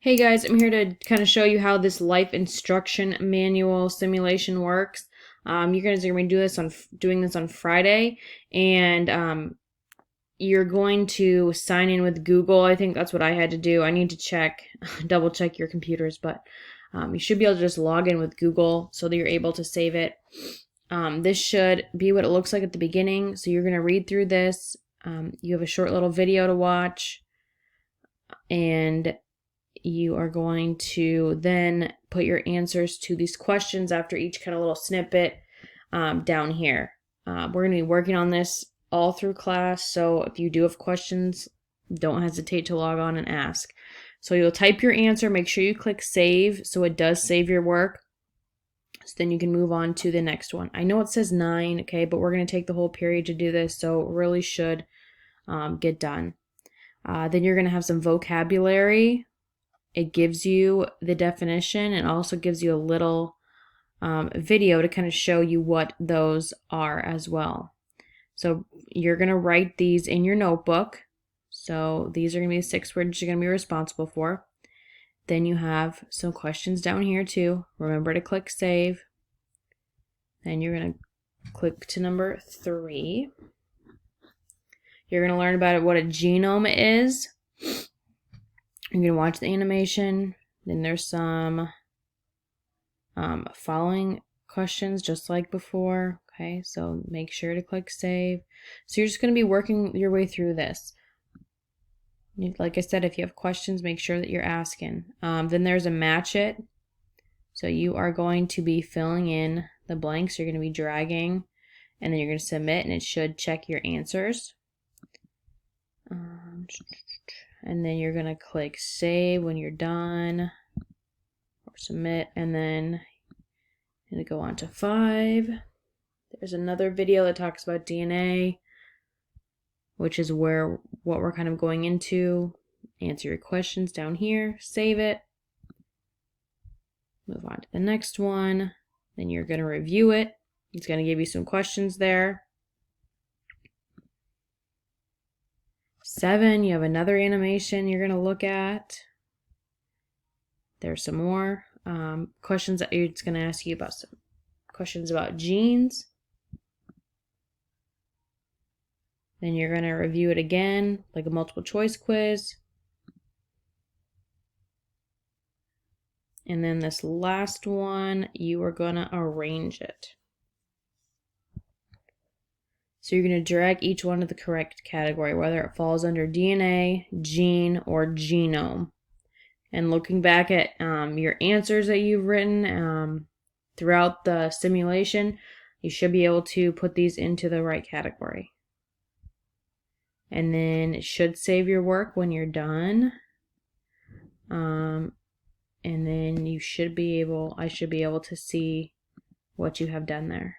Hey guys, I'm here to kind of show you how this life instruction manual simulation works. You guys are going to be doing this on Friday, and you're going to sign in with Google. I think that's what I had to do. I need to double check your computers, but you should be able to just log in with Google so that you're able to save it. This should be what it looks like at the beginning. So you're going to read through this. You have a short little video to watch, and you are going to then put your answers to these questions after each kind of little snippet down here. We're going to be working on this all through class, so if you do have questions, don't hesitate to log on and ask. So you'll type your answer, make sure you click save so it does save your work. So then you can move on to the next one. I know it says 9, okay, but we're going to take the whole period to do this, so it really should get done. Then you're going to have some vocabulary. It gives you the definition and also gives you a little video to kind of show you what those are as well. So you're going to write these in your notebook. So these are going to be the 6 words you're going to be responsible for. Then you have some questions down here too. Remember to click save. Then you're going to click to number 3. You're going to learn about what a genome is. You're going to watch the animation. Then there's some following questions just like before. Okay, so make sure to click save. So you're just going to be working your way through this. Like I said, if you have questions, make sure that you're asking. Then there's a match it. So you are going to be filling in the blanks. You're going to be dragging, and then you're going to submit, and it should check your answers. And then you're going to click save when you're done, or submit, and then you're going to go on to 5. There's another video that talks about DNA, which is what we're kind of going into. Answer your questions down here, save it, move on to the next one. Then you're going to review it. It's going to give you some questions there. 7, you have another animation you're going to look at. There's some more questions that it's going to ask you about, some questions about genes. Then you're going to review it again, like a multiple choice quiz. And then this last one, you are going to arrange it. So you're going to drag each one to the correct category, whether it falls under DNA, gene, or genome. And looking back at your answers that you've written throughout the simulation, you should be able to put these into the right category. And then it should save your work when you're done. And then I should be able to see what you have done there.